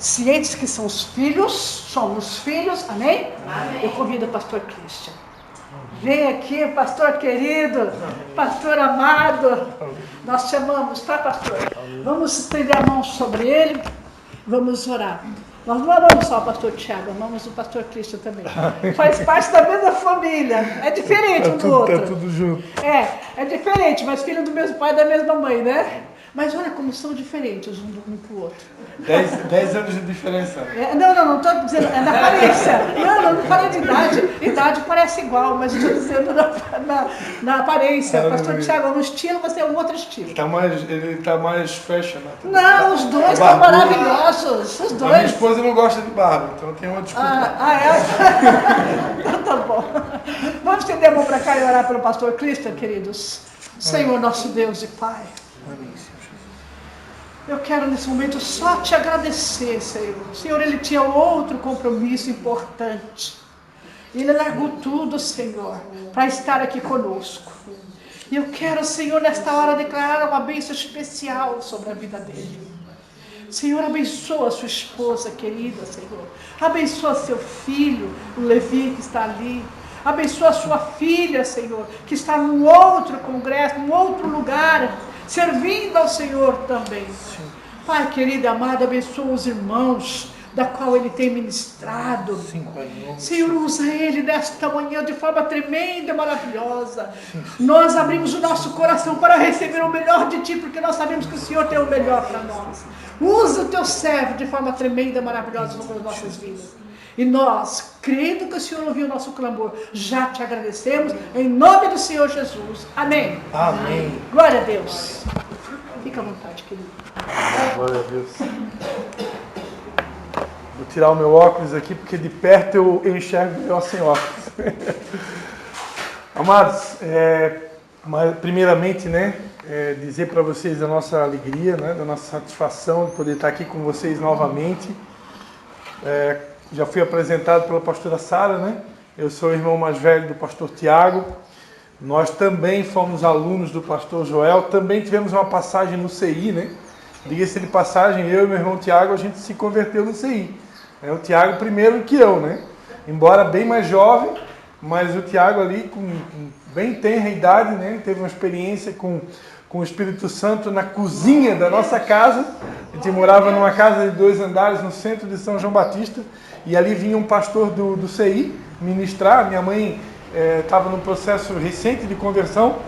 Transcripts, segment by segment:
cientes que são os filhos, somos filhos, amém? Amém. Eu convido o pastor Christian. Vem aqui, pastor querido, pastor amado, nós te amamos, tá, pastor? Vamos estender a mão sobre ele, vamos orar. Nós não amamos só o pastor Tiago, amamos o pastor Cristian também. Faz parte da mesma família, é diferente um do outro. Tá tudo junto. É diferente, mas filho do mesmo pai e da mesma mãe, né? Mas olha como são diferentes um pro outro. 10 anos de diferença. Não estou dizendo, é na aparência. Não falei de idade. Idade parece igual, mas estou dizendo na aparência. Pastor Tiago, no estilo, você é um outro estilo. Ele tá mais fashion. Né? Não, os dois estão maravilhosos. Os dois. A minha esposa não gosta de barba, então tem uma desculpa. É? Então tá bom. Vamos estender a mão para cá e orar pelo pastor Christian, queridos. Senhor, nosso Deus e Pai. Eu quero nesse momento só te agradecer, Senhor. Senhor, ele tinha outro compromisso importante. Ele largou tudo, Senhor, para estar aqui conosco. E eu quero, Senhor, nesta hora declarar uma bênção especial sobre a vida dele. Senhor, abençoa a sua esposa querida, Senhor. Abençoa seu filho, o Levi, que está ali. Abençoa a sua filha, Senhor, que está num outro congresso, num outro lugar, servindo ao Senhor também. Sim. Pai querido e amado, abençoa os irmãos da qual ele tem ministrado. Sim, Senhor, usa ele nesta manhã de forma tremenda e maravilhosa. Sim. Nós abrimos o nosso coração para receber o melhor de Ti, porque nós sabemos que o Senhor tem o melhor para nós. Usa o Teu servo de forma tremenda e maravilhosa nas nossas vidas. E nós, crendo que o Senhor ouviu o nosso clamor, já te agradecemos, em nome do Senhor Jesus. Amém. Amém. Glória a Deus. Fica à vontade, querido. Glória a Deus. Vou tirar o meu óculos aqui, porque de perto eu enxergo melhor sem óculos. Amados, primeiramente, dizer para vocês a nossa alegria, da nossa satisfação de poder estar aqui com vocês novamente. Já fui apresentado pela pastora Sara, Eu sou o irmão mais velho do pastor Tiago. Nós também fomos alunos do pastor Joel. Também tivemos uma passagem no CI, Diga-se de passagem, eu e meu irmão Tiago, a gente se converteu no CI. O Tiago primeiro que eu, Embora bem mais jovem, mas o Tiago ali com bem tenra idade, Teve uma experiência com o Espírito Santo na cozinha da nossa casa. A gente morava numa casa de 2 andares no centro de São João Batista. E ali vinha um pastor do CI ministrar. Minha mãe estava num processo recente de conversão.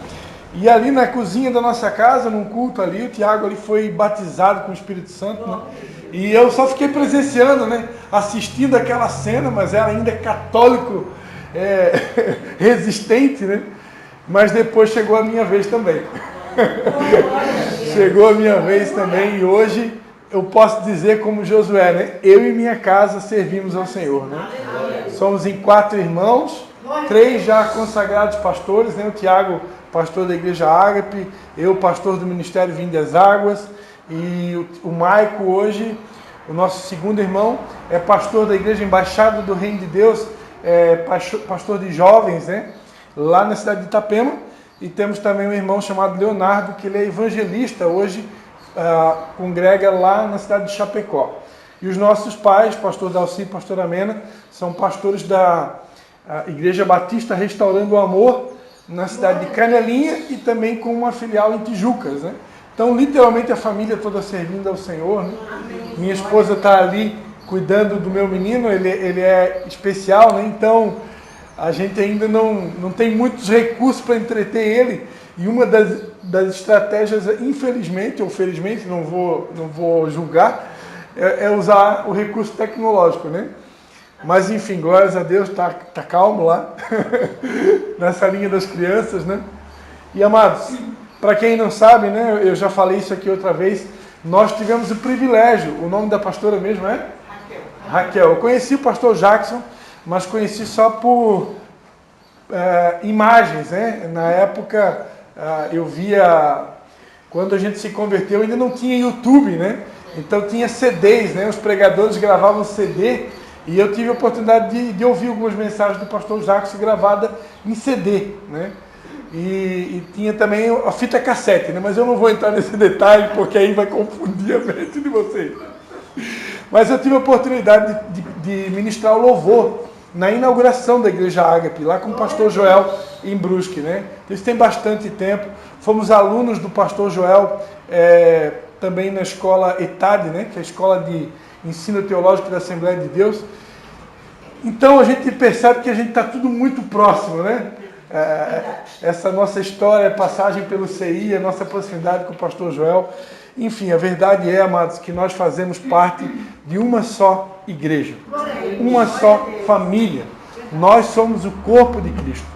E ali na cozinha da nossa casa, num culto ali, o Tiago ali foi batizado com o Espírito Santo. E eu só fiquei presenciando, assistindo aquela cena, mas era ainda católico resistente, Mas depois chegou a minha vez também. Chegou a minha vez também e hoje eu posso dizer como Josué, Eu e minha casa servimos ao Senhor, Somos em 4 irmãos, 3 já consagrados pastores, O Tiago, pastor da Igreja Ágape, eu, pastor do Ministério Vinho das Águas, e o Maico hoje, o nosso segundo irmão, é pastor da Igreja Embaixada do Reino de Deus, pastor de jovens, Lá na cidade de Itapema. E temos também um irmão chamado Leonardo, que ele é evangelista hoje, congrega lá na cidade de Chapecó. E os nossos pais, pastor Dalci e pastora Mena, são pastores da Igreja Batista Restaurando o Amor, na cidade de Canelinha, e também com uma filial em Tijucas. Então, literalmente, a família toda servindo ao Senhor. Minha esposa está ali cuidando do meu menino, ele é especial, Então, a gente ainda não tem muitos recursos para entreter ele. E uma das estratégias, infelizmente ou felizmente, não vou julgar, é usar o recurso tecnológico, Mas enfim, glórias a Deus, tá calmo lá, nessa linha das crianças, E amados, para quem não sabe, eu já falei isso aqui outra vez, nós tivemos o privilégio, o nome da pastora mesmo é? Raquel. Eu conheci o pastor Jackson, mas conheci só por imagens, Na época eu via, quando a gente se converteu, ainda não tinha YouTube, Então tinha CDs, Os pregadores gravavam CD, e eu tive a oportunidade de ouvir algumas mensagens do pastor Jackson gravada em CD, E tinha também a fita cassete, Mas eu não vou entrar nesse detalhe, porque aí vai confundir a mente de vocês. Mas eu tive a oportunidade de ministrar o louvor na inauguração da Igreja Ágape, lá com o pastor Joel em Brusque, né? Isso tem bastante tempo. Fomos alunos do pastor Joel também na escola ETAD, né? Que é a Escola de Ensino Teológico da Assembleia de Deus. Então a gente percebe que a gente está tudo muito próximo, né? Essa nossa história, passagem pelo CI, a nossa proximidade com o pastor Joel. Enfim, a verdade é, amados, que nós fazemos parte de uma só igreja, uma só família. Nós somos o corpo de Cristo.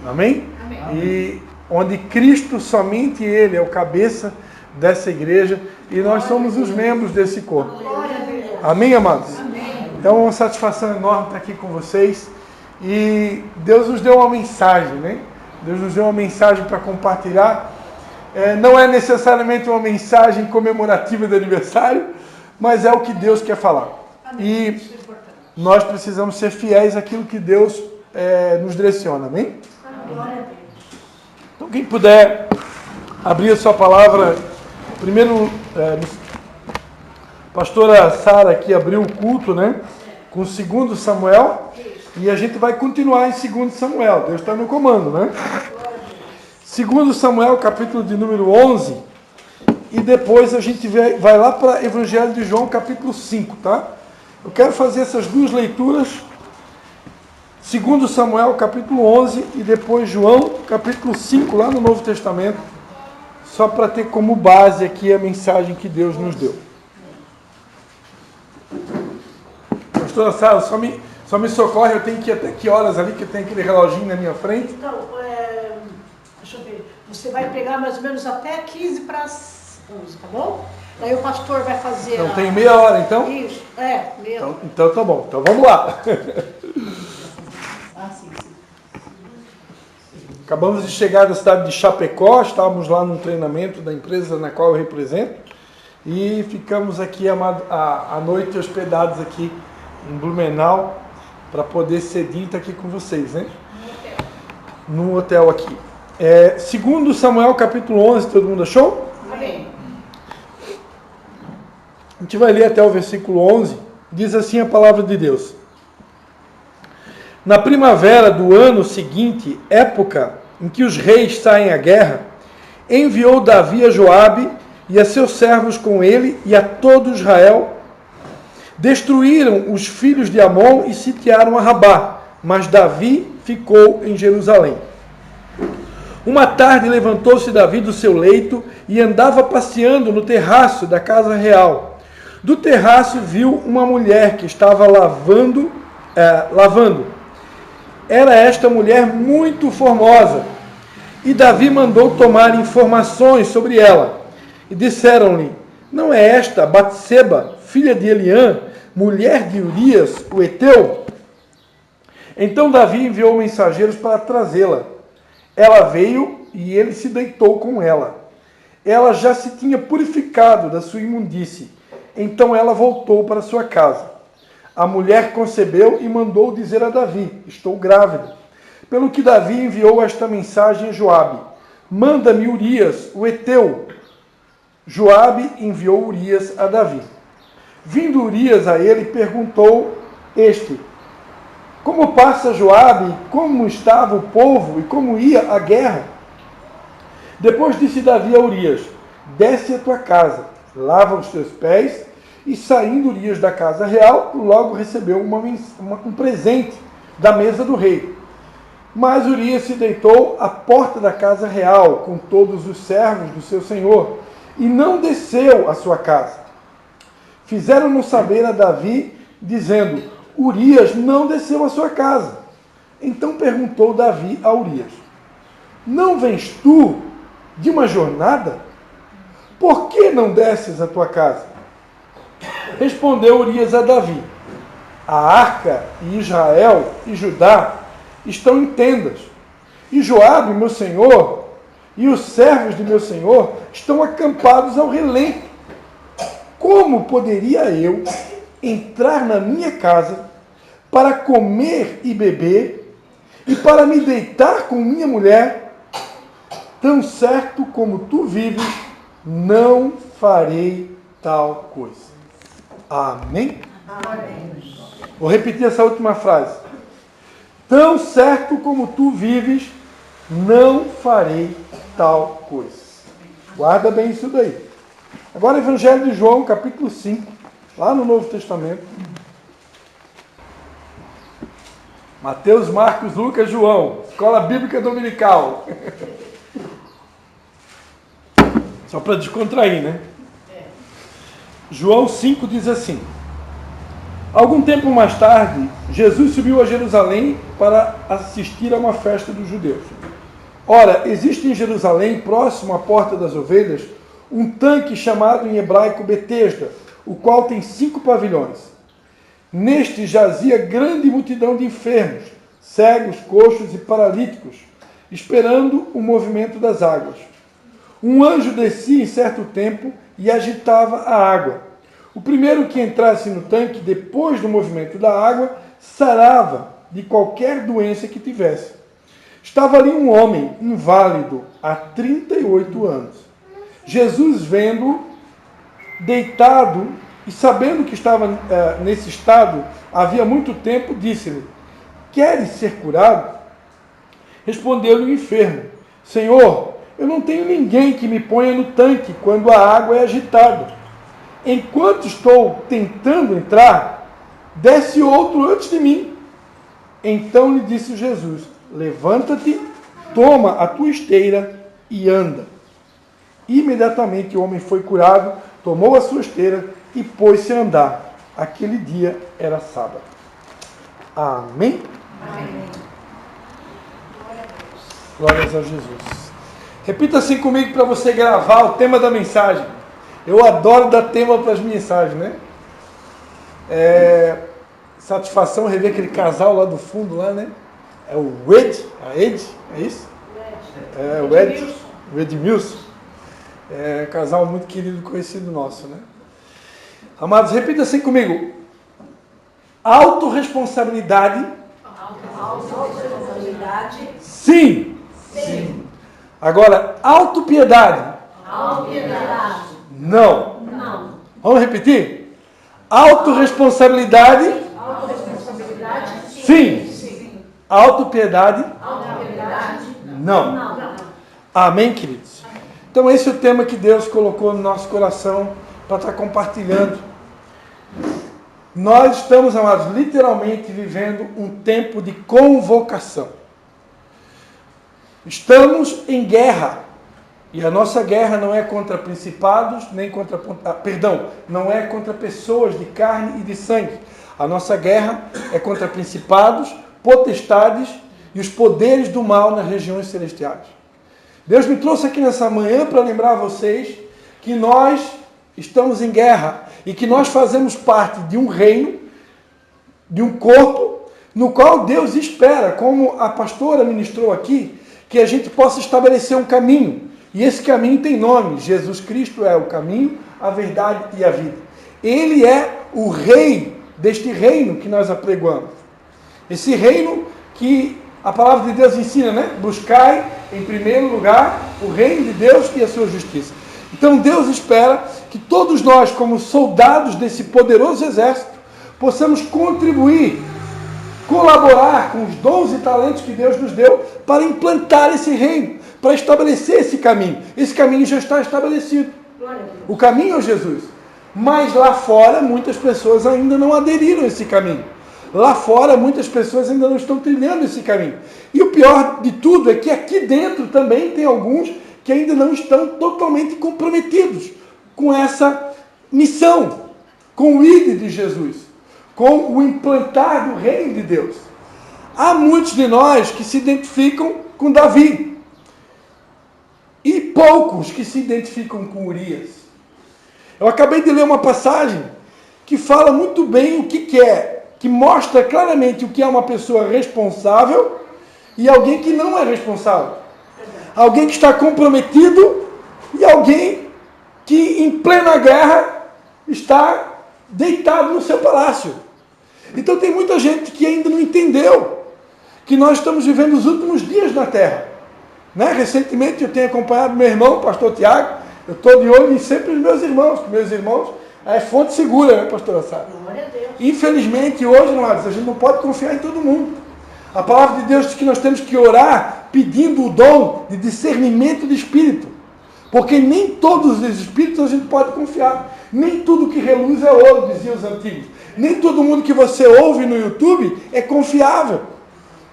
Amém? E onde Cristo, somente Ele, é o cabeça dessa igreja e nós somos os membros desse corpo. Amém, amados? Então é uma satisfação enorme estar aqui com vocês. E Deus nos deu uma mensagem, né? Deus nos deu uma mensagem para compartilhar. Não é necessariamente uma mensagem comemorativa de aniversário, mas é o que Deus quer falar. E nós precisamos ser fiéis àquilo que Deus nos direciona, amém? Então quem puder abrir a sua palavra, primeiro, a pastora Sara aqui abriu o culto, né? Com 2 Samuel, e a gente vai continuar em 2 Samuel, Deus está no comando, né? 2 Samuel, capítulo de número 11, e depois a gente vai lá para Evangelho de João, capítulo 5, tá? Eu quero fazer essas duas leituras, 2 Samuel, capítulo 11, e depois João, capítulo 5, lá no Novo Testamento, só para ter como base aqui a mensagem que Deus nos deu. Pastora Sara, só me socorre, eu tenho que ir até que horas ali, que tem aquele reloginho na minha frente? Então, deixa eu ver, você vai pegar mais ou menos até 15 para as 11, tá bom? Daí o pastor vai fazer... Então tem meia hora, então? Isso, meia hora. Então tá bom, então vamos lá. Sim. Acabamos de chegar da cidade de Chapecó, estávamos lá num treinamento da empresa na qual eu represento, e ficamos aqui à noite hospedados aqui em Blumenau, para poder cedinho estar aqui com vocês, né? Num hotel aqui. 2 Samuel, capítulo 11, todo mundo achou? Amém. A gente vai ler até o versículo 11, diz assim a palavra de Deus. Na primavera do ano seguinte, época em que os reis saem à guerra, enviou Davi a Joabe e a seus servos com ele e a todo Israel. Destruíram os filhos de Amon e sitiaram a Rabá, mas Davi ficou em Jerusalém. Uma tarde levantou-se Davi do seu leito e andava passeando no terraço da casa real. Do terraço viu uma mulher que estava lavando. Era esta mulher muito formosa. E Davi mandou tomar informações sobre ela. E disseram-lhe: não é esta Batseba, filha de Eliã, mulher de Urias, o heteu? Então Davi enviou mensageiros para trazê-la. Ela veio e ele se deitou com ela. Ela já se tinha purificado da sua imundície. Então ela voltou para sua casa. A mulher concebeu e mandou dizer a Davi: estou grávida. Pelo que Davi enviou esta mensagem a Joabe: manda-me Urias, o heteu. Joabe enviou Urias a Davi. Vindo Urias a ele, perguntou este: como passa Joabe, como estava o povo e como ia a guerra? Depois disse Davi a Urias: desce a tua casa, lava os teus pés. E saindo Urias da casa real, logo recebeu um presente da mesa do rei. Mas Urias se deitou à porta da casa real, com todos os servos do seu senhor, e não desceu à sua casa. Fizeram-no saber a Davi, dizendo: Urias não desceu à sua casa. Então perguntou Davi a Urias: não vens tu de uma jornada? Por que não desces à tua casa? Respondeu Urias a Davi: a arca e Israel e Judá estão em tendas, e Joabe, meu senhor, e os servos de meu senhor estão acampados ao relento. Como poderia eu entrar na minha casa para comer e beber e para me deitar com minha mulher? Tão certo como tu vives, não farei tal coisa. Amém? Amém. Vou repetir essa última frase. Tão certo como tu vives, não farei tal coisa. Guarda bem isso daí. Agora, Evangelho de João, capítulo 5, lá no Novo Testamento. Mateus, Marcos, Lucas, João. Escola Bíblica Dominical. Só para descontrair, né? João 5 diz assim: algum tempo mais tarde, Jesus subiu a Jerusalém para assistir a uma festa dos judeus. Ora, existe em Jerusalém, próximo à Porta das Ovelhas, um tanque chamado em hebraico Betesda, o qual tem 5 pavilhões. Neste jazia grande multidão de enfermos, cegos, coxos e paralíticos, esperando o movimento das águas. Um anjo descia em certo tempo e agitava a água. O primeiro que entrasse no tanque, depois do movimento da água, sarava de qualquer doença que tivesse. Estava ali um homem inválido há 38 anos. Jesus, vendo-o deitado e sabendo que estava nesse estado havia muito tempo, disse-lhe: queres ser curado? Respondeu-lhe o enfermo: Senhor, eu não tenho ninguém que me ponha no tanque quando a água é agitada. Enquanto estou tentando entrar, desce outro antes de mim. Então lhe disse Jesus: levanta-te, toma a tua esteira e anda. Imediatamente o homem foi curado, tomou a sua esteira e pôs-se a andar. Aquele dia era sábado. Amém? Amém. Glórias a Jesus. Repita assim comigo para você gravar o tema da mensagem. Eu adoro dar tema para as mensagens, né? Satisfação rever aquele casal lá do fundo, lá, né? É o Ed, é isso? É o Edmilson. É um casal muito querido, conhecido nosso, né? Amados, repita assim comigo. Autorresponsabilidade. Autorresponsabilidade. Sim. Sim. Agora, autopiedade. Autopiedade. Não. Não. Vamos repetir? Autorresponsabilidade. Autorresponsabilidade. Sim. Sim. Autopiedade. Autopiedade. Não. Não. Amém, queridos? Então esse é o tema que Deus colocou no nosso coração para estar compartilhando. Nós estamos, amados, literalmente vivendo um tempo de convocação. Estamos em guerra. E a nossa guerra não é contra principados, nem contra... não é contra pessoas de carne e de sangue. A nossa guerra é contra principados, potestades e os poderes do mal nas regiões celestiais. Deus me trouxe aqui nessa manhã para lembrar a vocês que nós estamos em guerra e que nós fazemos parte de um reino, de um corpo, no qual Deus espera, como a pastora ministrou aqui, que a gente possa estabelecer um caminho. E esse caminho tem nome. Jesus Cristo é o caminho, a verdade e a vida. Ele é o rei deste reino que nós apregoamos. Esse reino que a palavra de Deus ensina, né? Buscai em primeiro lugar o reino de Deus e a sua justiça. Então Deus espera que todos nós, como soldados desse poderoso exército, possamos contribuir, colaborar com os dons e talentos que Deus nos deu para implantar esse reino, para estabelecer esse caminho. Esse caminho já está estabelecido. O caminho é Jesus. Mas lá fora, muitas pessoas ainda não aderiram a esse caminho. Lá fora, muitas pessoas ainda não estão trilhando esse caminho. E o pior de tudo é que aqui dentro também tem alguns que ainda não estão totalmente comprometidos com essa missão, com o ID de Jesus, com o implantar do reino de Deus. Há muitos de nós que se identificam com Davi e poucos que se identificam com Urias. Eu acabei de ler uma passagem que fala muito bem o que é, que mostra claramente o que é uma pessoa responsável e alguém que não é responsável. Alguém que está comprometido e alguém que em plena guerra está deitado no seu palácio. Então tem muita gente que ainda não entendeu que nós estamos vivendo os últimos dias na terra. Né? Recentemente eu tenho acompanhado meu irmão, o pastor Tiago. Eu estou de olho em sempre os meus irmãos, que meus irmãos É fonte segura, né, pastora Sara? Glória a Deus. Infelizmente, hoje, amados, a gente não pode confiar em todo mundo. A palavra de Deus diz que nós temos que orar pedindo o dom de discernimento de espírito. Porque nem todos os espíritos a gente pode confiar. Nem tudo que reluz é ouro, diziam os antigos. Nem todo mundo que você ouve no YouTube é confiável.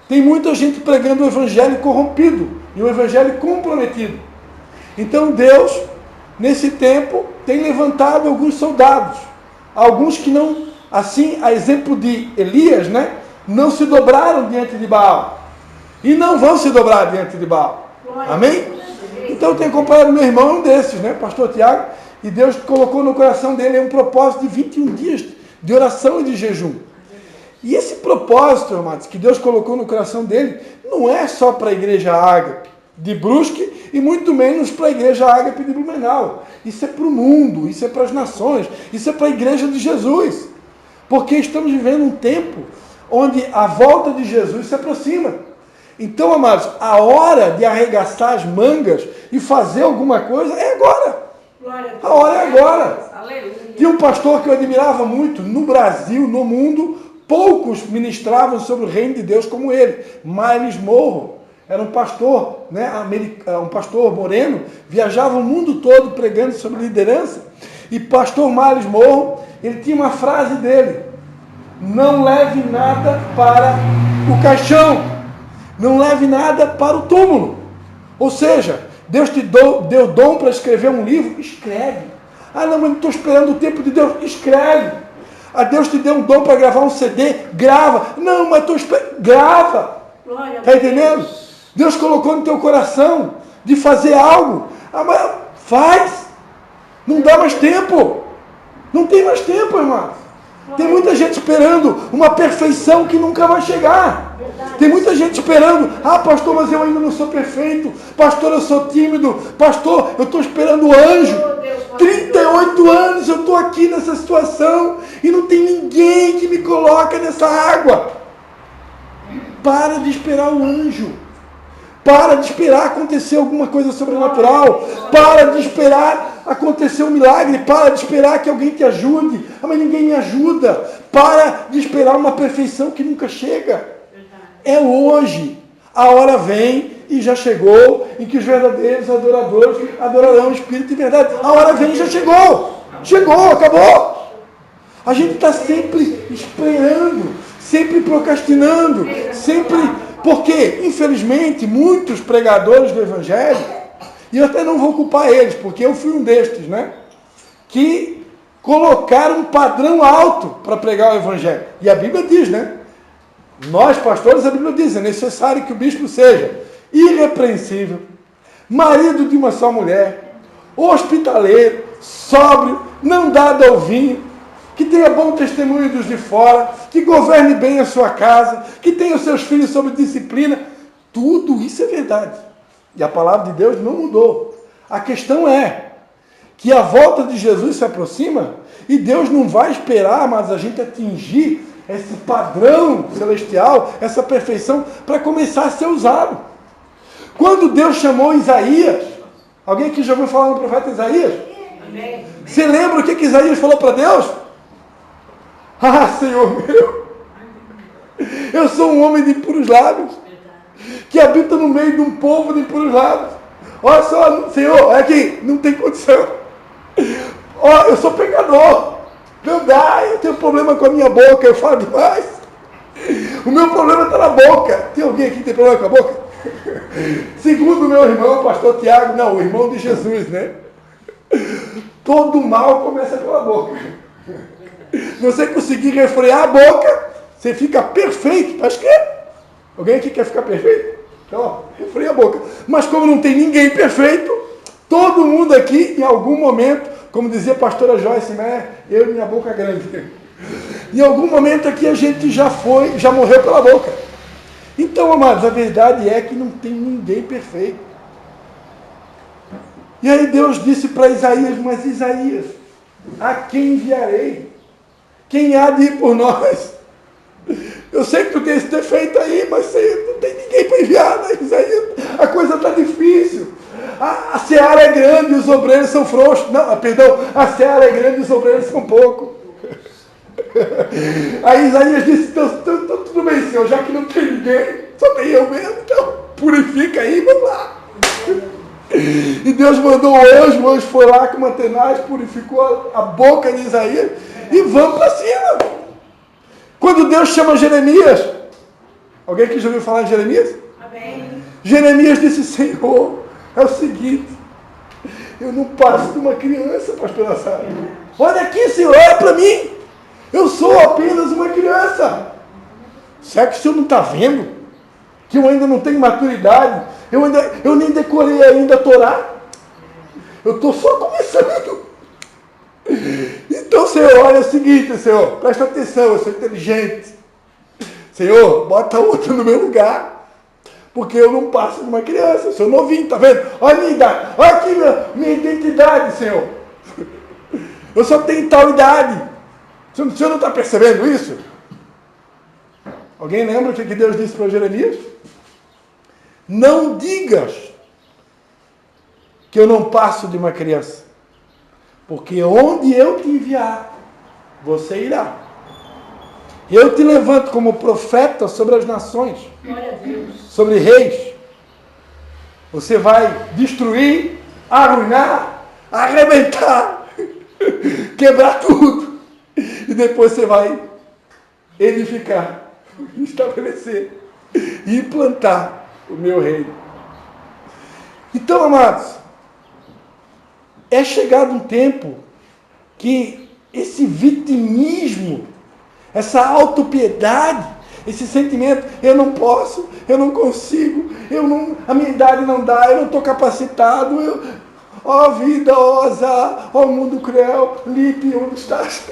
Tem muita gente pregando o evangelho corrompido e o evangelho comprometido. Então Deus, nesse tempo, tem levantado alguns soldados. Alguns que não, assim, a exemplo de Elias, né? Não se dobraram diante de Baal. E não vão se dobrar diante de Baal. Amém? Então eu tenho acompanhado meu irmão, um desses, né? Pastor Tiago. E Deus colocou no coração dele um propósito de 21 dias de oração e de jejum. E esse propósito, amados, que Deus colocou no coração dele, não é só para a igreja Ágape de Brusque e muito menos para a igreja Ágape de Blumenau. Isso é para o mundo, isso é para as nações, isso é para a igreja de Jesus. Porque estamos vivendo um tempo onde a volta de Jesus se aproxima. Então, amados, a hora de arregaçar as mangas e fazer alguma coisa é agora. A hora é agora. Tinha um pastor que eu admirava muito no Brasil, no mundo, poucos ministravam sobre o reino de Deus como ele. Miles Monroe era um pastor, né, um pastor moreno, viajava o mundo todo pregando sobre liderança. E pastor Miles Monroe, ele tinha uma frase dele: não leve nada para o caixão, não leve nada para o túmulo. Ou seja, Deus te deu dom para escrever um livro, escreve. Ah, não, mas não estou esperando o tempo de Deus, escreve. Ah, Deus te deu um dom para gravar um CD, grava. Não, mas estou esperando, grava. Está entendendo? Deus colocou no teu coração de fazer algo. Ah, mas faz. Não dá mais tempo. Não tem mais tempo, irmão. Tem muita gente esperando uma perfeição que nunca vai chegar. Tem muita gente esperando: ah, pastor, mas eu ainda não sou perfeito. Pastor, eu sou tímido. Pastor, eu estou esperando o anjo. 38 anos eu estou aqui nessa situação e não tem ninguém que me coloca nessa água. Para de esperar o anjo. Para de esperar acontecer alguma coisa sobrenatural. Para de esperar acontecer um milagre. Para de esperar que alguém te ajude. Ah, mas ninguém me ajuda. Para de esperar uma perfeição que nunca chega. É hoje. A hora vem e já chegou em que os verdadeiros adoradores adorarão o Espírito e verdade. A hora vem e já chegou. Chegou, acabou. A gente está sempre esperando, sempre procrastinando, sempre... Porque, infelizmente, muitos pregadores do Evangelho, e eu até não vou culpar eles, porque eu fui um destes, né? Que colocaram um padrão alto para pregar o Evangelho. E a Bíblia diz, né? Nós, pastores, a Bíblia diz: é necessário que o bispo seja irrepreensível, marido de uma só mulher, hospitaleiro, sóbrio, não dado ao vinho, que tenha bom testemunho dos de fora, que governe bem a sua casa, que tenha os seus filhos sob disciplina. Tudo isso é verdade. E a palavra de Deus não mudou. A questão é que a volta de Jesus se aproxima e Deus não vai esperar, mas a gente atingir esse padrão celestial, essa perfeição, para começar a ser usado. Quando Deus chamou Isaías, alguém aqui já ouviu falar no profeta Isaías? Amém. Você lembra o que Isaías falou para Deus? Ah, Senhor meu, eu sou um homem de impuros lábios, que habita no meio de um povo de impuros lábios. Olha só, Senhor, é que não tem condição. Ó, eu sou pecador. Verdade, eu tenho problema com a minha boca, eu falo demais. O meu problema está na boca. Tem alguém aqui que tem problema com a boca? Segundo o meu irmão, o pastor Tiago, não, o irmão de Jesus, né? Todo mal começa pela boca. Se você conseguir refrear a boca, você fica perfeito. Mas que? Alguém aqui quer ficar perfeito? Então, ó, refreia a boca. Mas como não tem ninguém perfeito, todo mundo aqui, em algum momento, como dizia a pastora Joyce, né? Eu e minha boca grande. Em algum momento aqui a gente já morreu pela boca. Então, amados, a verdade é que não tem ninguém perfeito. E aí Deus disse para Isaías: mas Isaías, a quem enviarei? Quem há de ir por nós? Eu sei que tu tem esse defeito aí, mas não tem ninguém para enviar, né, Isaías? A coisa está difícil. a seara é grande e os obreiros são frouxos. Não, perdão, a seara é grande e os obreiros são poucos. Aí Isaías disse, então, tudo bem, Senhor, já que não tem ninguém, só tem eu mesmo, então purifica aí, vamos lá. E Deus mandou o anjo foi lá com uma tenaz, purificou a boca de Isaías e vamos para cima. Quando Deus chama Jeremias, alguém que já ouviu falar em Jeremias? Amém. Jeremias disse, Senhor, é o seguinte, eu não passo de uma criança, pastora Sara. Olha aqui, Senhor, olha para mim. Eu sou apenas uma criança. Será que o Senhor não está vendo? Que eu ainda não tenho maturidade? Eu nem decorei ainda a Torá. Eu estou só começando. Então, Senhor, olha o seguinte, Senhor, presta atenção, eu sou inteligente. Senhor, bota outro no meu lugar. Porque eu não passo de uma criança, eu sou novinho, tá vendo? Olha a minha idade, olha aqui minha identidade, Senhor. Eu só tenho tal idade. O Senhor não está percebendo isso? Alguém lembra o que Deus disse para Jeremias? Não digas que eu não passo de uma criança, porque onde eu te enviar, você irá. Eu te levanto como profeta sobre as nações, sobre reis. Você vai destruir, arruinar, arrebentar, quebrar tudo. E depois você vai edificar, estabelecer e implantar o meu reino. Então, amados, é chegado um tempo que esse vitimismo, essa autopiedade, esse sentimento, eu não posso, eu não consigo, a minha idade não dá, eu não estou capacitado, ó vida, ó azar, ó mundo cruel, Lipe, onde estás?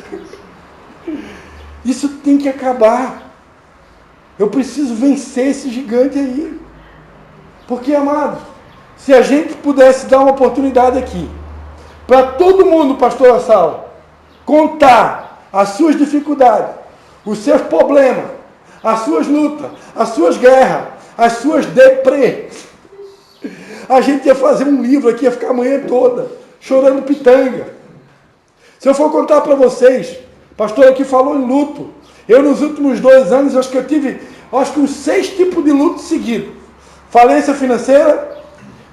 Isso tem que acabar. Eu preciso vencer esse gigante aí. Porque, amados, se a gente pudesse dar uma oportunidade aqui, para todo mundo, pastora Sala, contar as suas dificuldades, os seus problemas, as suas lutas, as suas guerras, as suas depressões, a gente ia fazer um livro aqui, ia ficar a manhã toda, chorando pitanga. Se eu for contar para vocês, o pastor aqui falou em luto. Eu, nos últimos 2 anos, acho que eu tive, uns 6 tipos de luto seguidos. Falência financeira,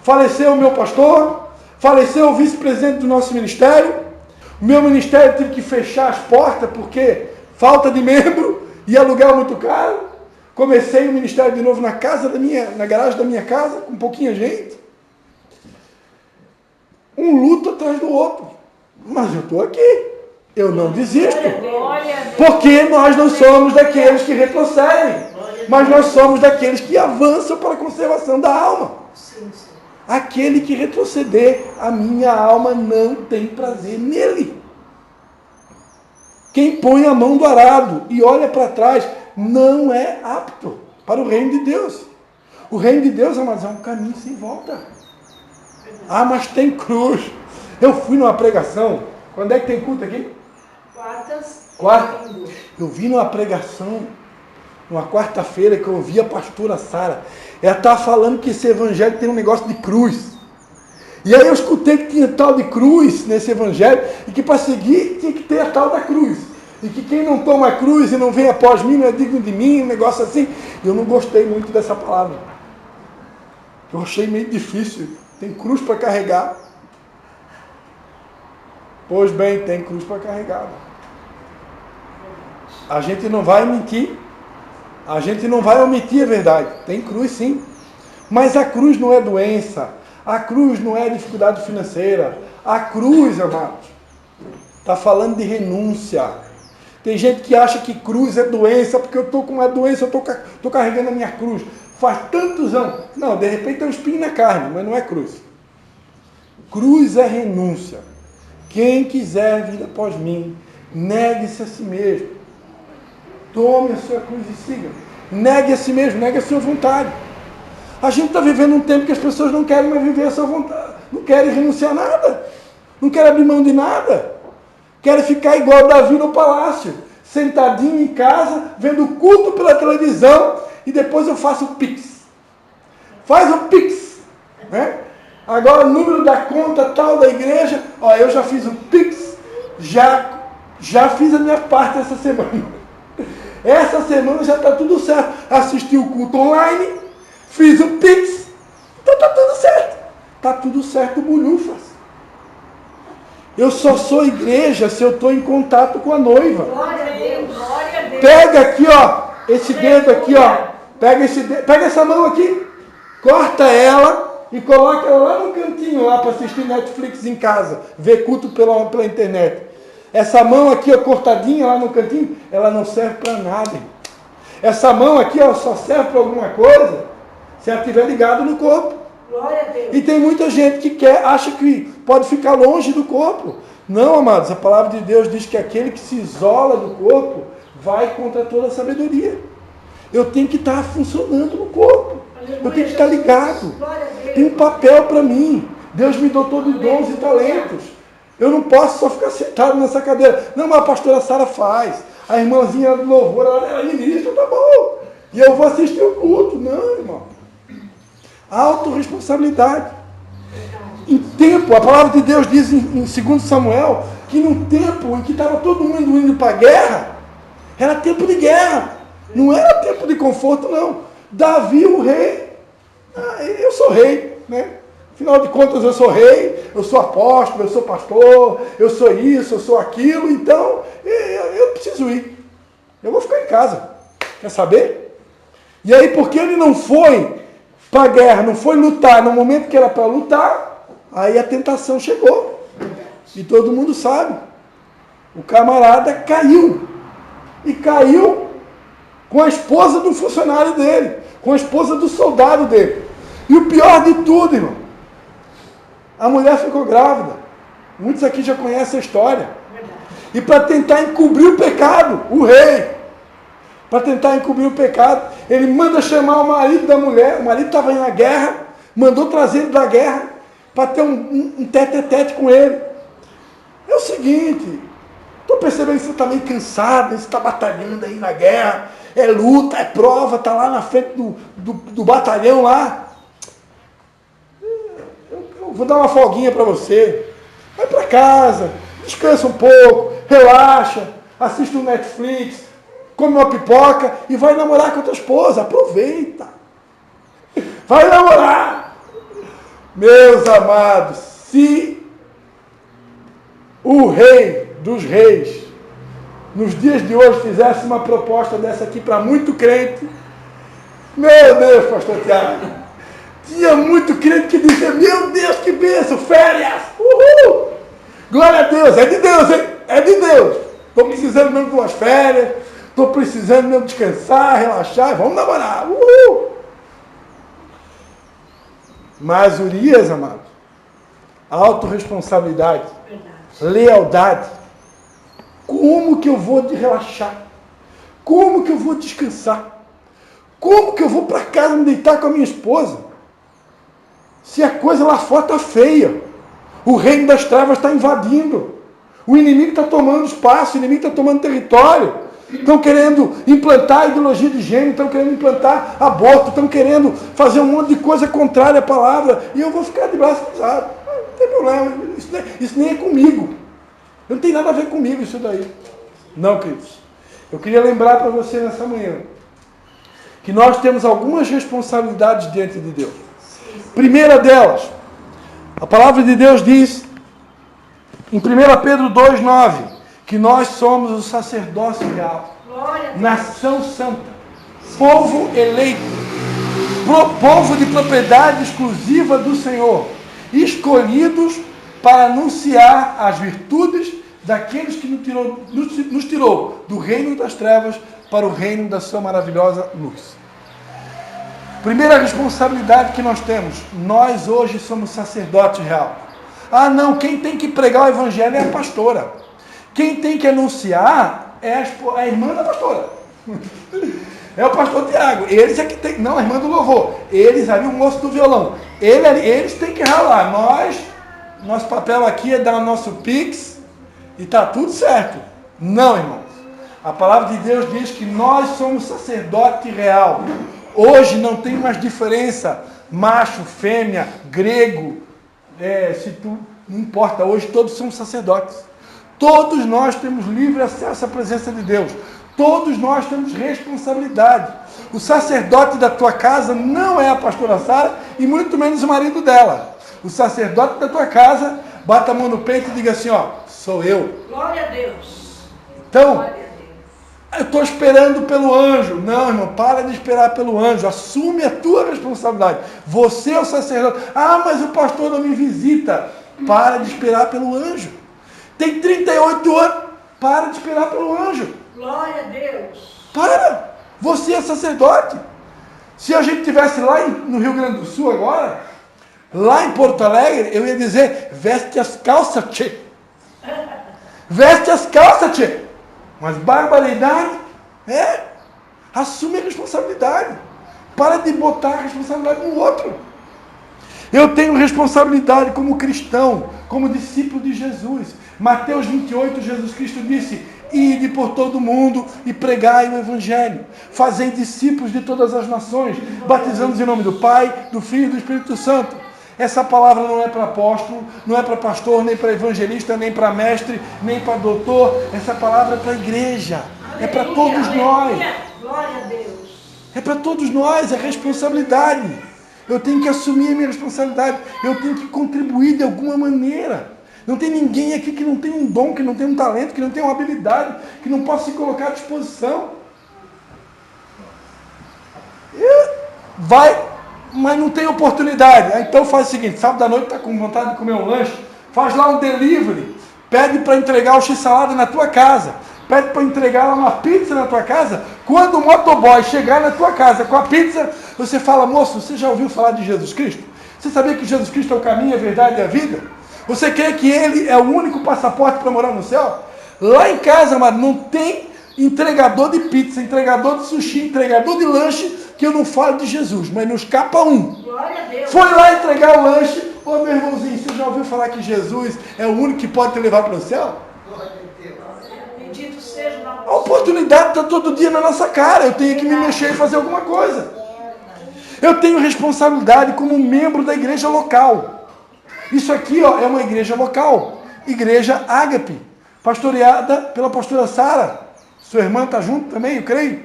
faleceu o meu pastor, faleceu o vice-presidente do nosso ministério, o meu ministério teve que fechar as portas, porque falta de membro e aluguel muito caro. Comecei o ministério de novo na garagem da minha casa, com pouquinha gente. Um luto atrás do outro. Mas eu estou aqui. Eu não desisto. Porque nós não somos daqueles que retrocedem. Mas nós somos daqueles que avançam para a conservação da alma. Aquele que retroceder, a minha alma não tem prazer nele. Quem põe a mão do arado e olha para trás, não é apto para o reino de Deus. O reino de Deus, amados, é um caminho sem volta. Ah, mas tem cruz. Eu fui numa pregação. Quando é que tem culto aqui? Quarta. Eu vi numa pregação, numa quarta-feira, que eu ouvi a pastora Sara. Ela estava falando que esse evangelho tem um negócio de cruz. E aí eu escutei que tinha tal de cruz nesse evangelho, e que para seguir tinha que ter a tal da cruz. E que quem não toma a cruz e não vem após mim não é digno de mim, um negócio assim. Eu não gostei muito dessa palavra. Eu achei meio difícil. Tem cruz para carregar. Pois bem, tem cruz para carregar. A gente não vai mentir. A gente não vai omitir a verdade. Tem cruz sim. Mas a cruz não é doença. A cruz não é dificuldade financeira. A cruz, amados, está falando de renúncia. Tem gente que acha que cruz é doença, porque eu estou com uma doença, eu estou carregando a minha cruz. Faz tantos anos. Não, de repente é um espinho na carne, mas não é cruz. Cruz é renúncia. Quem quiser vir após mim, negue-se a si mesmo. Tome a sua cruz e siga. Negue a si mesmo, negue a sua vontade. A gente está vivendo um tempo que as pessoas não querem mais viver a sua vontade. Não querem renunciar a nada. Não querem abrir mão de nada. Querem ficar igual Davi no palácio. Sentadinho em casa, vendo o culto pela televisão, e depois eu faço o pix. Faz o pix. Né? Agora o número da conta tal da igreja, ó, eu já fiz o Pix, já fiz a minha parte essa semana. Essa semana já está tudo certo. Assisti o culto online, fiz o Pix, então está tudo certo. Está tudo certo, bulhufas. Eu só sou igreja se eu estou em contato com a noiva. Glória a Deus. Glória a Deus. Pega aqui, ó, esse dedo aqui, ó. Pega essa mão aqui, corta ela e coloca ela lá no cantinho lá para assistir Netflix em casa, ver culto pela internet. Essa mão aqui, ó, cortadinha lá no cantinho, ela não serve para nada. Essa mão aqui, ó, só serve para alguma coisa se ela estiver ligada no corpo. Glória a Deus. E tem muita gente que acha que pode ficar longe do corpo. Não, amados, a palavra de Deus diz que aquele que se isola do corpo vai contra toda a sabedoria. Eu tenho que estar funcionando no corpo. Eu tenho que estar ligado. Tem um papel para mim. Deus me dotou de dons e talentos. Eu não posso só ficar sentado nessa cadeira. Não, mas a pastora Sara faz. A irmãzinha do louvor, ela ministra, tá bom. E eu vou assistir o culto. Não, irmão. Autorresponsabilidade. Em tempo, a palavra de Deus diz em 2 Samuel, que no tempo em que estava todo mundo indo para a guerra, era tempo de guerra. Não era tempo de conforto, não. Davi, o rei, eu sou rei, né? Afinal de contas, eu sou rei, eu sou apóstolo, eu sou pastor, eu sou isso, eu sou aquilo, então eu preciso ir. Eu vou ficar em casa. Quer saber? E aí, porque ele não foi para a guerra, não foi lutar no momento que era para lutar, aí a tentação chegou. E todo mundo sabe. O camarada caiu. E caiu com a esposa do funcionário dele, com a esposa do soldado dele. E o pior de tudo, irmão, a mulher ficou grávida. Muitos aqui já conhecem a história. E para tentar encobrir o pecado, o rei, para tentar encobrir o pecado, ele manda chamar o marido da mulher. O marido estava na guerra, mandou trazer ele da guerra para ter um tete-a-tete com ele. É o seguinte, estou percebendo que você está meio cansado, você está batalhando aí na guerra, é luta, é prova, está lá na frente do batalhão lá. Eu vou dar uma folguinha para você. Vai para casa, descansa um pouco, relaxa, assiste um Netflix, come uma pipoca e vai namorar com a tua esposa. Aproveita. Vai namorar. Meus amados, se o rei dos reis, nos dias de hoje, fizesse uma proposta dessa aqui para muito crente, meu Deus, pastor Tiago, tinha muito crente que dizia, meu Deus, que bênção, férias, uhul, glória a Deus, é de Deus, hein? É de Deus, estou precisando mesmo de umas férias, estou precisando mesmo descansar, relaxar, vamos namorar, uhul. Mas Urias, amado, autorresponsabilidade, lealdade, como que eu vou relaxar? Como que eu vou descansar? Como que eu vou para casa me deitar com a minha esposa? Se a coisa lá fora está feia, o reino das trevas está invadindo, o inimigo está tomando espaço, o inimigo está tomando território, estão querendo implantar ideologia de gênero, estão querendo implantar aborto, estão querendo fazer um monte de coisa contrária à palavra, e eu vou ficar de braço cruzado. Não tem problema, isso nem é comigo. Não tem nada a ver comigo isso daí. Não, queridos. Eu queria lembrar para você nessa manhã que nós temos algumas responsabilidades diante de Deus. Primeira delas, a palavra de Deus diz, em 1 Pedro 2,9, que nós somos o sacerdócio real, nação santa, povo eleito, povo de propriedade exclusiva do Senhor, escolhidos para anunciar as virtudes daqueles que nos tirou do reino das trevas para o reino da sua maravilhosa luz. Primeira responsabilidade que nós temos, nós hoje somos sacerdote real. Ah não, quem tem que pregar o evangelho é a pastora. Quem tem que anunciar é a irmã da pastora. É o pastor Tiago. Eles é que tem, não, a irmã do louvor. Eles ali, o moço do violão. Eles têm que ralar. Nosso papel aqui é dar o nosso pix e está tudo certo. Não, irmãos. A palavra de Deus diz que nós somos sacerdote real. Hoje não tem mais diferença macho, fêmea, grego, não importa, hoje todos são sacerdotes. Todos nós temos livre acesso à presença de Deus. Todos nós temos responsabilidade. O sacerdote da tua casa não é a pastora Sara e muito menos o marido dela. O sacerdote da tua casa, bata a mão no peito e diga assim, ó, sou eu. Glória a Deus. Então, Glória a Deus. eu estou esperando pelo anjo. Não, irmão, para de esperar pelo anjo. Assume a tua responsabilidade. Você é o sacerdote. Ah, mas o pastor não me visita. Para de esperar pelo anjo. Tem 38 anos. Para de esperar pelo anjo. Glória a Deus. Para. Você é sacerdote. Se a gente estivesse lá no Rio Grande do Sul agora, lá em Porto Alegre, eu ia dizer, veste as calças, tchê. Veste as calças, tchê. Mas barbaridade, assume a responsabilidade. Para de botar a responsabilidade no outro. Eu tenho responsabilidade como cristão, como discípulo de Jesus. Mateus 28, Jesus Cristo disse, ide por todo mundo e pregai o Evangelho. Fazei discípulos de todas as nações, batizando-os em nome do Pai, do Filho e do Espírito Santo. Essa palavra não é para apóstolo, não é para pastor, nem para evangelista, nem para mestre, nem para doutor. Essa palavra é para a igreja. É para todos nós. Glória a Deus. É para todos nós, é responsabilidade. Eu tenho que assumir a minha responsabilidade. Eu tenho que contribuir de alguma maneira. Não tem ninguém aqui que não tem um dom, que não tem um talento, que não tem uma habilidade, que não possa se colocar à disposição. Mas não tem oportunidade. Então faz o seguinte, sábado à noite está com vontade de comer um lanche, faz lá um delivery, pede para entregar o x-salada na tua casa, pede para entregar lá uma pizza na tua casa. Quando o motoboy chegar na tua casa com a pizza, você fala, moço, você já ouviu falar de Jesus Cristo? Você sabia que Jesus Cristo é o caminho, a verdade e a vida? Você crê que Ele é o único passaporte para morar no céu? Lá em casa, amado, não tem entregador de pizza, entregador de sushi, entregador de lanche, que eu não falo de Jesus, mas não escapa um. Glória a Deus. Foi lá entregar o lanche, ô meu irmãozinho, você já ouviu falar que Jesus é o único que pode te levar para o céu? Glória a Deus. Bendito seja o nome. A oportunidade está todo dia na nossa cara, eu tenho que me mexer e fazer alguma coisa. Eu tenho responsabilidade como membro da igreja local. Isso aqui, ó, é uma igreja local, igreja Ágape, pastoreada pela pastora Sara. Sua irmã está junto também, eu creio.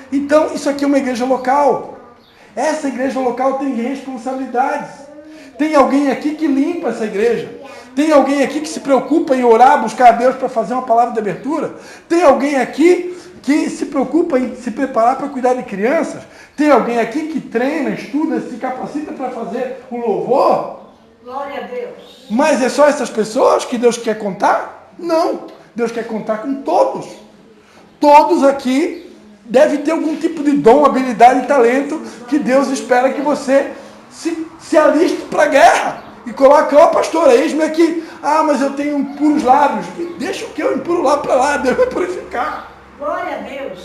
Então, isso aqui é uma igreja local. Essa igreja local tem responsabilidades. Tem alguém aqui que limpa essa igreja. Tem alguém aqui que se preocupa em orar, buscar a Deus para fazer uma palavra de abertura. Tem alguém aqui que se preocupa em se preparar para cuidar de crianças. Tem alguém aqui que treina, estuda, se capacita para fazer o louvor. Glória a Deus. Mas é só essas pessoas que Deus quer contar? Não. Deus quer contar com todos. Todos aqui devem ter algum tipo de dom, habilidade e talento que Deus espera que você se aliste para a guerra. E coloque, ó pastor, eis-me aqui. Ah, mas eu tenho impuros lábios. Deixa o que eu impuro lá para lá, Deus vai purificar. Glória a Deus.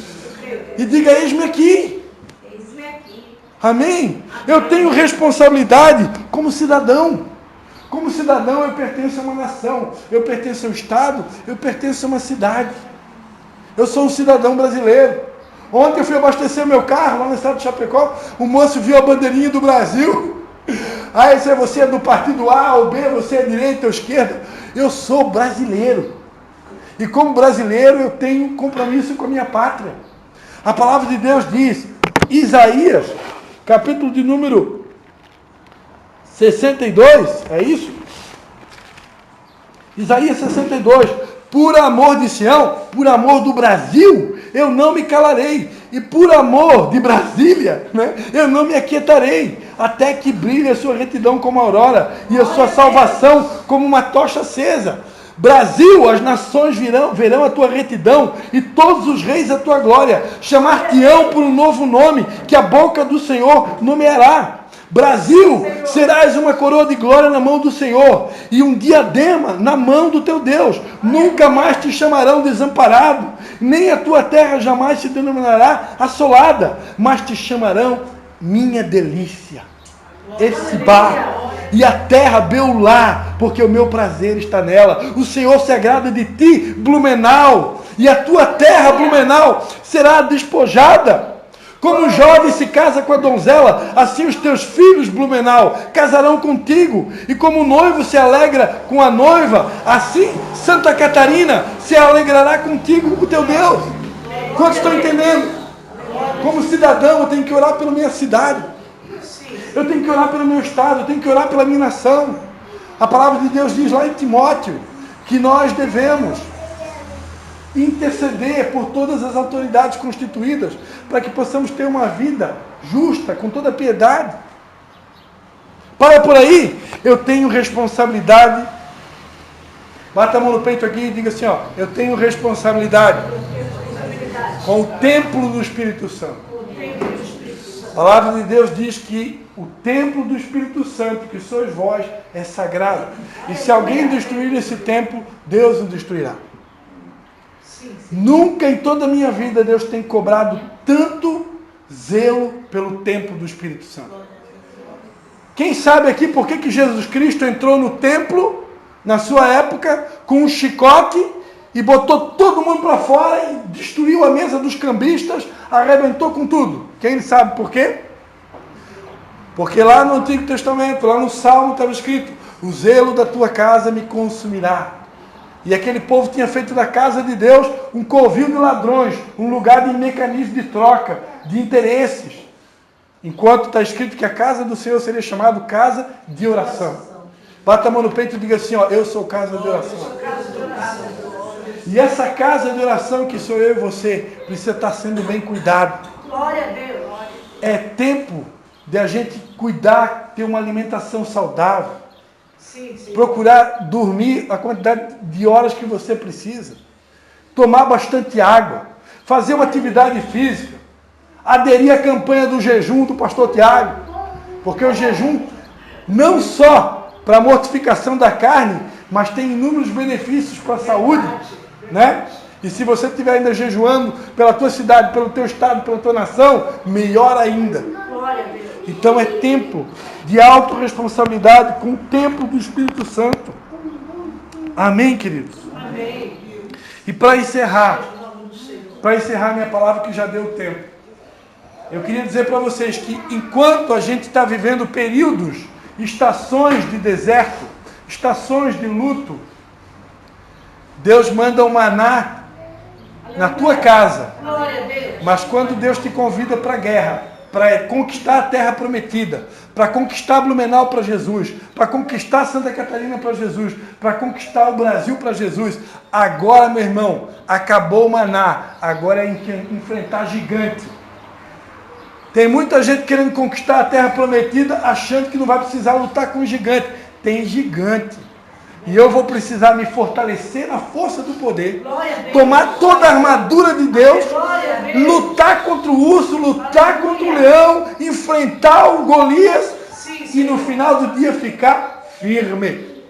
E diga, eis-me aqui. Eis-me aqui. Amém? Eu tenho responsabilidade como cidadão. Como cidadão, eu pertenço a uma nação, eu pertenço ao Estado, eu pertenço a uma cidade. Eu sou um cidadão brasileiro. Ontem eu fui abastecer meu carro lá no estado de Chapecó, o moço viu a bandeirinha do Brasil. Aí você é do partido A ou B, você é direita ou esquerda. Eu sou brasileiro. E como brasileiro eu tenho compromisso com a minha pátria. A palavra de Deus diz, Isaías, capítulo de número 62, é isso? Isaías 62, por amor de Sião, por amor do Brasil, eu não me calarei, e por amor de Brasília, né, eu não me aquietarei, até que brilhe a sua retidão como a aurora, e a sua salvação como uma tocha acesa. Brasil, as nações verão a tua retidão, e todos os reis a tua glória, chamar-te-ão por um novo nome, que a boca do Senhor nomeará. Brasil, serás uma coroa de glória na mão do Senhor e um diadema na mão do teu Deus. Nunca mais te chamarão desamparado, nem a tua terra jamais se denominará assolada, mas te chamarão minha delícia. Esibá, e a terra Beulá, porque o meu prazer está nela. O Senhor se agrada de ti, Blumenau, e a tua terra, Blumenau, será despojada. Como o jovem se casa com a donzela, assim os teus filhos, Blumenau, casarão contigo. E como o noivo se alegra com a noiva, assim Santa Catarina se alegrará contigo, o teu Deus. Quantos estão entendendo? Como cidadão, eu tenho que orar pela minha cidade. Eu tenho que orar pelo meu estado, eu tenho que orar pela minha nação. A palavra de Deus diz lá em Timóteo que nós devemos interceder por todas as autoridades constituídas para que possamos ter uma vida justa, com toda a piedade. Para por aí, eu tenho responsabilidade. Bata a mão no peito aqui e diga assim, ó, eu tenho responsabilidade com o templo do Espírito Santo. A palavra de Deus diz que o templo do Espírito Santo, que sois vós, é sagrado. E se alguém destruir esse templo, Deus o destruirá. Nunca em toda a minha vida Deus tem cobrado tanto zelo pelo templo do Espírito Santo. Quem sabe aqui por que Jesus Cristo entrou no templo, na sua época, com um chicote e botou todo mundo para fora e destruiu a mesa dos cambistas, arrebentou com tudo. Quem sabe por quê? Porque lá no Antigo Testamento, lá no Salmo estava escrito, o zelo da tua casa me consumirá. E aquele povo tinha feito da casa de Deus um covil de ladrões, um lugar de mecanismo de troca, de interesses. Enquanto está escrito que a casa do Senhor seria chamada casa de oração. Bata a mão no peito e diga assim, ó, eu sou casa de oração. E essa casa de oração que sou eu e você, precisa estar sendo bem cuidado. Glória a Deus. É tempo de a gente cuidar, ter uma alimentação saudável. Sim. Procurar dormir a quantidade de horas que você precisa. Tomar bastante água. Fazer uma atividade física. Aderir à campanha do jejum do pastor Tiago. Porque o jejum, não só para a mortificação da carne, mas tem inúmeros benefícios para a saúde. Né? E se você estiver ainda jejuando pela tua cidade, pelo teu estado, pela tua nação, melhor ainda. Glória a Deus. Então é tempo de autorresponsabilidade com o templo do Espírito Santo. Amém, queridos? Amém. E para encerrar minha palavra, que já deu tempo, eu queria dizer para vocês que enquanto a gente está vivendo períodos, estações de deserto, estações de luto, Deus manda um maná na tua casa. Glória a Deus. Mas quando Deus te convida para a guerra, para conquistar a terra prometida, para conquistar Blumenau para Jesus, para conquistar Santa Catarina para Jesus, para conquistar o Brasil para Jesus, agora, meu irmão, acabou o maná, agora é enfrentar gigante. Tem muita gente querendo conquistar a terra prometida, achando que não vai precisar lutar com gigante. Tem gigante. E eu vou precisar me fortalecer na força do poder, tomar toda a armadura de Deus, lutar contra o urso, lutar contra o leão, enfrentar o Golias e no final do dia ficar firme.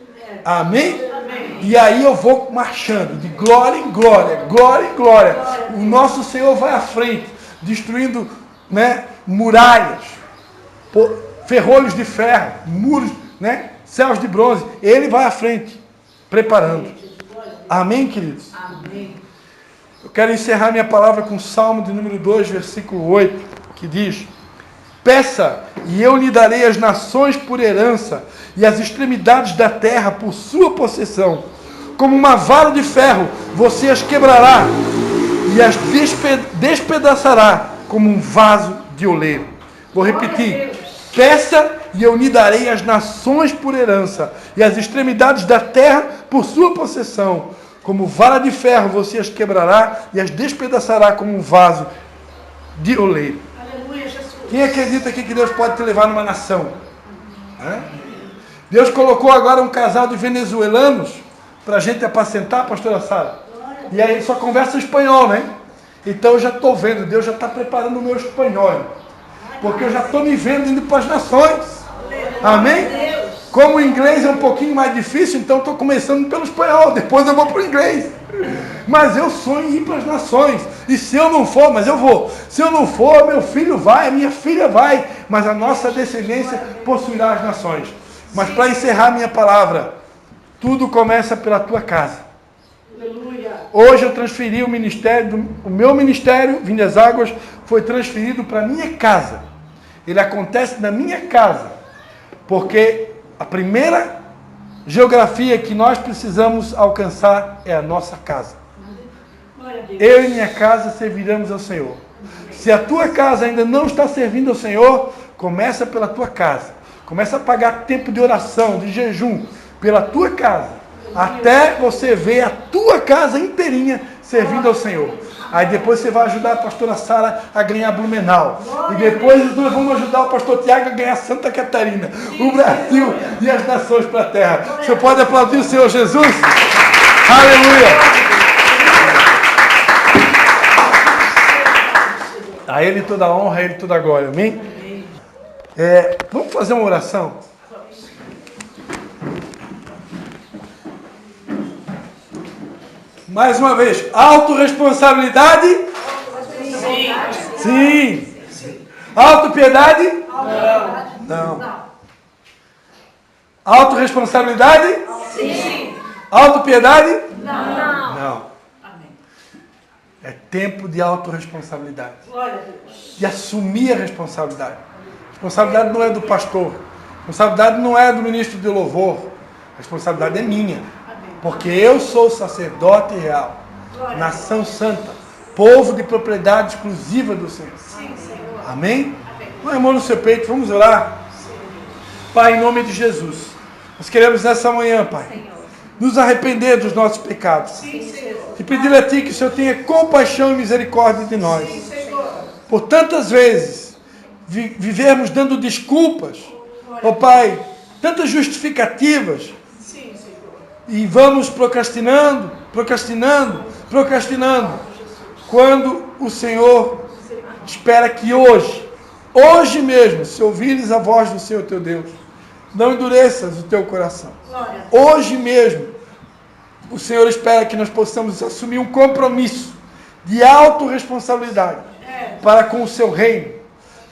Amém? E aí eu vou marchando de glória em glória, glória em glória. O nosso Senhor vai à frente, destruindo, né, muralhas, ferrolhos de ferro, muros, né? Céus de bronze, ele vai à frente, preparando. Amém, queridos? Amém. Eu quero encerrar minha palavra com o Salmo de número 2, versículo 8, que diz: peça, e eu lhe darei as nações por herança, e as extremidades da terra por sua possessão. Como uma vara de ferro, você as quebrará, e as despedaçará, como um vaso de oleiro. Vou repetir. Peça, e eu lhe darei as nações por herança, e as extremidades da terra por sua possessão. Como vara de ferro você as quebrará, e as despedaçará como um vaso de oleiro. Aleluia, Jesus. Quem acredita aqui que Deus pode te levar numa nação? Deus colocou agora um casal de venezuelanos para a gente apacentar, pastora Sara. E aí só conversa espanhol, né? Então eu já estou vendo, Deus já está preparando o meu espanhol. Porque eu já estou me vendo indo para as nações. Amém? Como o inglês é um pouquinho mais difícil, então estou começando pelo espanhol, depois eu vou para o inglês. Mas eu sonho em ir para as nações. E se eu não for, mas eu vou. Se eu não for, meu filho vai, a minha filha vai. Mas a nossa descendência possuirá as nações. Mas para encerrar minha palavra, tudo começa pela tua casa. Aleluia. Hoje eu transferi o ministério, o meu ministério, Vindas Águas, foi transferido para a minha casa. Ele acontece na minha casa. Porque a primeira geografia que nós precisamos alcançar é a nossa casa. Eu e minha casa serviremos ao Senhor. Se a tua casa ainda não está servindo ao Senhor, começa pela tua casa. Começa a pagar tempo de oração, de jejum, pela tua casa. Até você ver a tua casa inteirinha servindo ao Senhor. Aí depois você vai ajudar a pastora Sara a ganhar Blumenau. E depois nós vamos ajudar o pastor Tiago a ganhar Santa Catarina, o Brasil e as nações para a terra. Você pode aplaudir o Senhor Jesus? Aleluia! A Ele toda a honra, a Ele toda a glória. Amém? Vamos fazer uma oração? Mais uma vez, autorresponsabilidade? Sim. Autopiedade? Não. Autorresponsabilidade? Sim. Autopiedade? Não. É tempo de autorresponsabilidade. Glória a Deus. De assumir a responsabilidade. A responsabilidade não é do pastor. A responsabilidade não é do ministro de louvor. A responsabilidade é minha. Porque eu sou sacerdote real, nação santa, povo de propriedade exclusiva do Senhor. Sim, Senhor. Amém? Põe a mão no seu peito, vamos orar. Pai, em nome de Jesus, nós queremos nessa manhã, Pai, nos arrepender dos nossos pecados. Sim, Senhor. E pedir a Ti que o Senhor tenha compaixão e misericórdia de nós. Sim, Senhor. Por tantas vezes, vivermos dando desculpas, ó Pai, tantas justificativas, e vamos procrastinando, quando o Senhor espera que hoje mesmo, se ouvires a voz do Senhor teu Deus, não endureças o teu coração. Hoje mesmo, o Senhor espera que nós possamos assumir um compromisso de autorresponsabilidade para com o seu reino,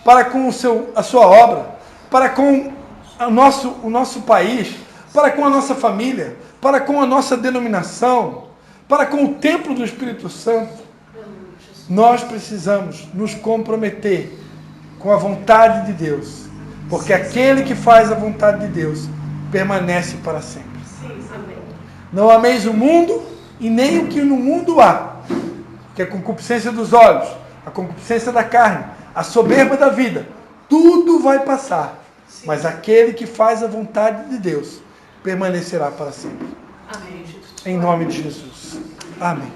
para com a sua obra, para com o nosso país, para com a nossa família, para com a nossa denominação, para com o templo do Espírito Santo. Nós precisamos nos comprometer com a vontade de Deus, porque aquele que faz a vontade de Deus permanece para sempre. Não ameis o mundo e nem o que no mundo há, que é a concupiscência dos olhos, a concupiscência da carne, a soberba da vida, tudo vai passar, mas aquele que faz a vontade de Deus permanecerá para sempre. Amém. Em nome de Jesus. Amém.